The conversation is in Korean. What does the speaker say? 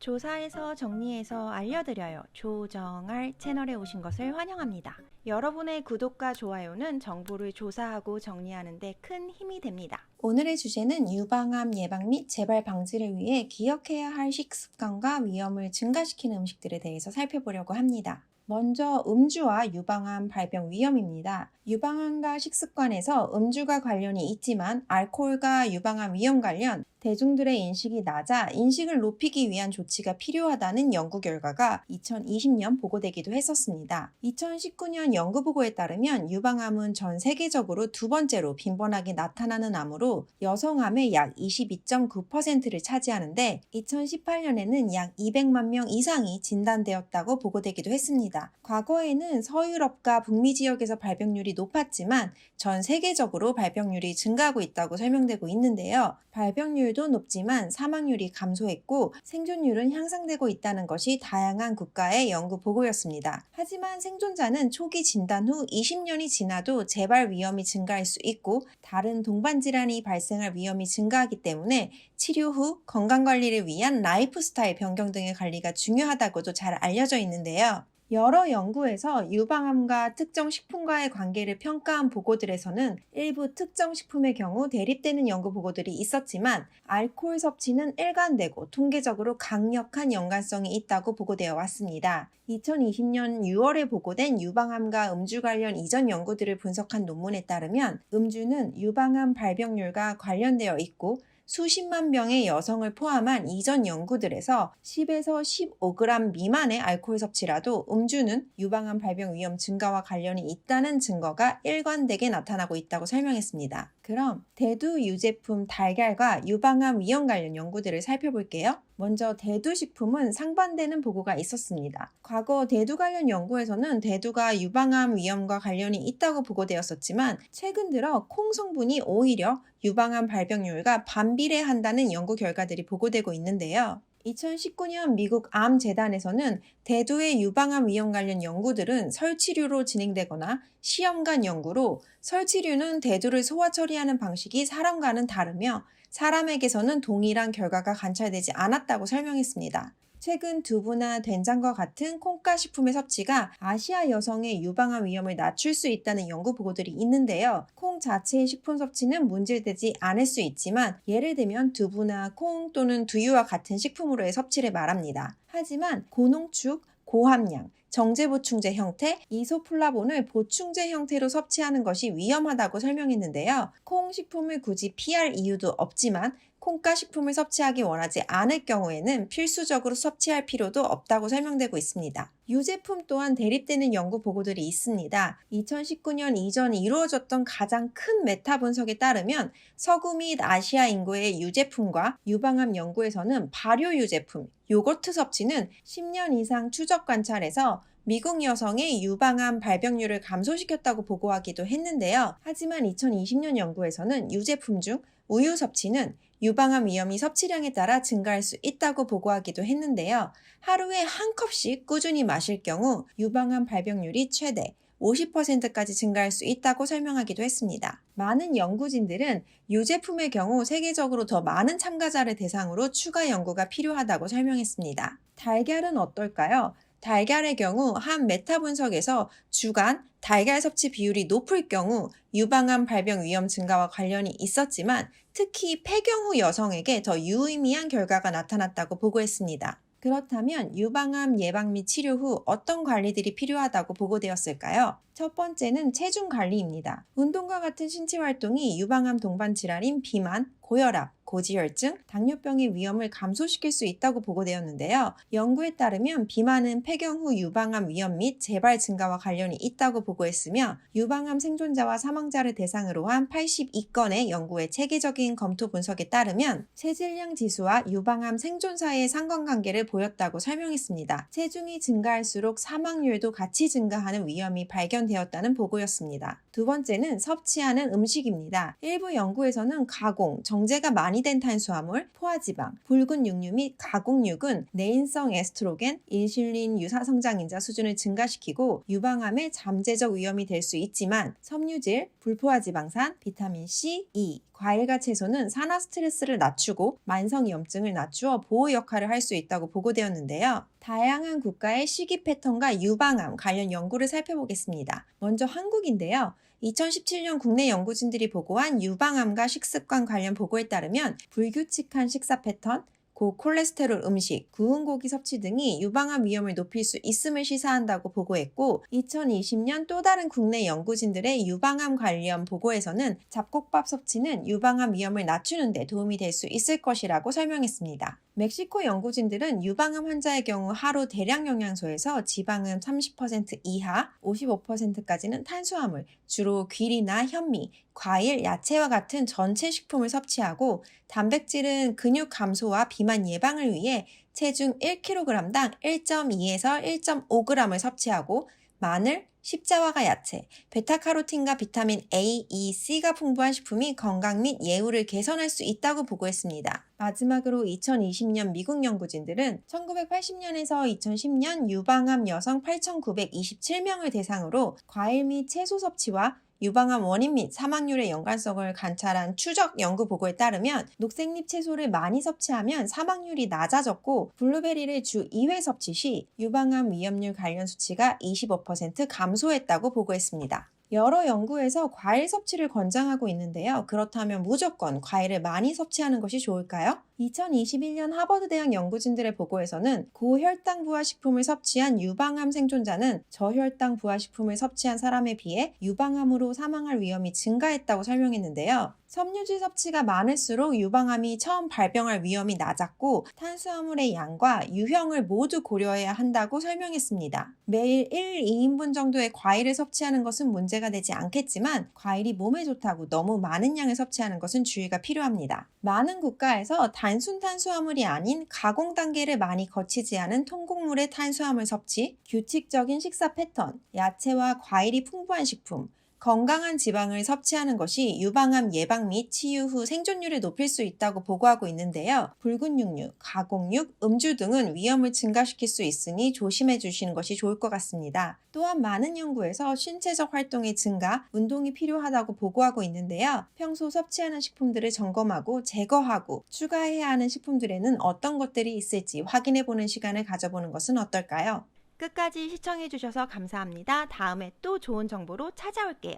조사해서 정리해서 알려드려요. 조정알 채널에 오신 것을 환영합니다. 여러분의 구독과 좋아요는 정보를 조사하고 정리하는 데 큰 힘이 됩니다. 오늘의 주제는 유방암 예방 및 재발 방지를 위해 기억해야 할 식습관과 위험을 증가시키는 음식들에 대해서 살펴보려고 합니다. 먼저 음주와 유방암 발병 위험입니다. 유방암과 식습관에서 음주가 관련이 있지만 알코올과 유방암 위험 관련 대중들의 인식이 낮아 인식을 높이기 위한 조치가 필요하다는 연구 결과가 2020년 보고되기도 했었습니다. 2019년 연구 보고에 따르면 유방암은 전 세계적으로 두 번째로 빈번하게 나타나는 암으로 여성암의 약 22.9%를 차지하는데 2018년에는 약 200만 명 이상이 진단되었다고 보고되기도 했습니다. 과거에는 서유럽과 북미 지역에서 발병률이 높았지만 전 세계적으로 발병률이 증가하고 있다고 설명되고 있는데요. 발병률도 높지만 사망률이 감소했고 생존율은 향상되고 있다는 것이 다양한 국가의 연구 보고였습니다. 하지만 생존자는 초기 진단 후 20년이 지나도 재발 위험이 증가할 수 있고 다른 동반 질환이 발생할 위험이 증가하기 때문에 치료 후 건강관리를 위한 라이프 스타일 변경 등의 관리가 중요하다고도 잘 알려져 있는데요. 여러 연구에서 유방암과 특정 식품과의 관계를 평가한 보고들에서는 일부 특정 식품의 경우 대립되는 연구 보고들이 있었지만 알코올 섭취는 일관되고 통계적으로 강력한 연관성이 있다고 보고되어 왔습니다. 2020년 6월에 보고된 유방암과 음주 관련 이전 연구들을 분석한 논문에 따르면 음주는 유방암 발병률과 관련되어 있고 수십만 명의 여성을 포함한 이전 연구들에서 10에서 15g 미만의 알코올 섭취라도 음주는 유방암 발병 위험 증가와 관련이 있다는 증거가 일관되게 나타나고 있다고 설명했습니다. 그럼 대두 유제품 달걀과 유방암 위험 관련 연구들을 살펴볼게요. 먼저 대두 식품은 상반되는 보고가 있었습니다. 과거 대두 관련 연구에서는 대두가 유방암 위험과 관련이 있다고 보고되었었지만 최근 들어 콩 성분이 오히려 유방암 발병률과 반비례한다는 연구 결과들이 보고되고 있는데요. 2019년 미국 암재단에서는 대두의 유방암 위험 관련 연구들은 설치류로 진행되거나 시험관 연구로 설치류는 대두를 소화 처리하는 방식이 사람과는 다르며 사람에게서는 동일한 결과가 관찰되지 않았다고 설명했습니다. 최근 두부나 된장과 같은 콩가 식품의 섭취가 아시아 여성의 유방암 위험을 낮출 수 있다는 연구 보고들이 있는데요. 콩 자체의 식품 섭취는 문제되지 않을 수 있지만 예를 들면 두부나 콩 또는 두유와 같은 식품으로의 섭취를 말합니다. 하지만 고농축, 고함량, 정제보충제 형태, 이소플라본을 보충제 형태로 섭취하는 것이 위험하다고 설명했는데요. 콩 식품을 굳이 피할 이유도 없지만 콩가 식품을 섭취하기 원하지 않을 경우에는 필수적으로 섭취할 필요도 없다고 설명되고 있습니다. 유제품 또한 대립되는 연구 보고들이 있습니다. 2019년 이전에 이루어졌던 가장 큰 메타 분석에 따르면 서구 및 아시아 인구의 유제품과 유방암 연구에서는 발효 유제품, 요거트 섭취는 10년 이상 추적 관찰에서 미국 여성의 유방암 발병률을 감소시켰다고 보고하기도 했는데요. 하지만 2020년 연구에서는 유제품 중 우유 섭취는 유방암 위험이 섭취량에 따라 증가할 수 있다고 보고하기도 했는데요. 하루에 한 컵씩 꾸준히 마실 경우 유방암 발병률이 최대 50%까지 증가할 수 있다고 설명하기도 했습니다. 많은 연구진들은 유제품의 경우 세계적으로 더 많은 참가자를 대상으로 추가 연구가 필요하다고 설명했습니다. 달걀은 어떨까요? 달걀의 경우 한 메타 분석에서 주간 달걀 섭취 비율이 높을 경우 유방암 발병 위험 증가와 관련이 있었지만 특히 폐경 후 여성에게 더 유의미한 결과가 나타났다고 보고했습니다. 그렇다면 유방암 예방 및 치료 후 어떤 관리들이 필요하다고 보고되었을까요? 첫 번째는 체중 관리입니다. 운동과 같은 신체 활동이 유방암 동반 질환인 비만, 고혈압, 고지혈증, 당뇨병의 위험을 감소시킬 수 있다고 보고되었는데요. 연구에 따르면 비만은 폐경 후 유방암 위험 및 재발 증가와 관련이 있다고 보고했으며 유방암 생존자와 사망자를 대상으로 한 82건의 연구의 체계적인 검토 분석에 따르면 체질량 지수와 유방암 생존 사이의 상관관계를 보였다고 설명했습니다. 체중이 증가할수록 사망률도 같이 증가하는 위험이 발견되었다는 보고였습니다. 두 번째는 섭취하는 음식입니다. 일부 연구에서는 가공, 정제가 많이 된 탄수화물, 포화지방, 붉은 육류 및 가공육은 내인성 에스트로겐, 인슐린 유사성장인자 수준을 증가시키고 유방암의 잠재적 위험이 될 수 있지만 섬유질, 불포화지방산, 비타민 C, E, 과일과 채소는 산화 스트레스를 낮추고 만성위험증을 낮추어 보호 역할을 할 수 있다고 보고되었는데요. 다양한 국가의 식이 패턴과 유방암 관련 연구를 살펴보겠습니다. 먼저 한국인데요. 2017년 국내 연구진들이 보고한 유방암과 식습관 관련 보고에 따르면 불규칙한 식사 패턴, 고콜레스테롤 음식, 구운 고기 섭취 등이 유방암 위험을 높일 수 있음을 시사한다고 보고했고 2020년 또 다른 국내 연구진들의 유방암 관련 보고에서는 잡곡밥 섭취는 유방암 위험을 낮추는 데 도움이 될 수 있을 것이라고 설명했습니다. 멕시코 연구진들은 유방암 환자의 경우 하루 대량 영양소에서 지방은 30% 이하, 55%까지는 탄수화물, 주로 귀리나 현미, 과일, 야채와 같은 전체 식품을 섭취하고 단백질은 근육 감소와 비만 예방을 위해 체중 1kg당 1.2에서 1.5g을 섭취하고 마늘, 십자화가 야채, 베타카로틴과 비타민 A, E, C가 풍부한 식품이 건강 및 예후를 개선할 수 있다고 보고했습니다. 마지막으로 2020년 미국 연구진들은 1980년에서 2010년 유방암 여성 8,927명을 대상으로 과일 및 채소 섭취와 유방암 원인 및 사망률의 연관성을 관찰한 추적 연구 보고에 따르면 녹색잎 채소를 많이 섭취하면 사망률이 낮아졌고 블루베리를 주 2회 섭취 시 유방암 위험률 관련 수치가 25% 감소했다고 보고했습니다. 여러 연구에서 과일 섭취를 권장하고 있는데요. 그렇다면 무조건 과일을 많이 섭취하는 것이 좋을까요? 2021년 하버드대학 연구진들의 보고에서는 고혈당 부화식품을 섭취한 유방암 생존자는 저혈당 부화식품을 섭취한 사람에 비해 유방암으로 사망할 위험이 증가했다고 설명했는데요. 섬유질 섭취가 많을수록 유방암이 처음 발병할 위험이 낮았고 탄수화물의 양과 유형을 모두 고려해야 한다고 설명했습니다. 매일 1, 2인분 정도의 과일을 섭취하는 것은 문제가 되지 않겠지만 과일이 몸에 좋다고 너무 많은 양을 섭취하는 것은 주의가 필요합니다. 많은 국가에서 단순 탄수화물이 아닌 가공 단계를 많이 거치지 않은 통곡물의 탄수화물 섭취, 규칙적인 식사 패턴, 야채와 과일이 풍부한 식품, 건강한 지방을 섭취하는 것이 유방암 예방 및 치유 후 생존율을 높일 수 있다고 보고하고 있는데요. 붉은 육류, 가공육, 음주 등은 위험을 증가시킬 수 있으니 조심해 주시는 것이 좋을 것 같습니다. 또한 많은 연구에서 신체적 활동의 증가, 운동이 필요하다고 보고하고 있는데요. 평소 섭취하는 식품들을 점검하고 제거하고 추가해야 하는 식품들에는 어떤 것들이 있을지 확인해 보는 시간을 가져보는 것은 어떨까요? 끝까지 시청해주셔서 감사합니다. 다음에 또 좋은 정보로 찾아올게요.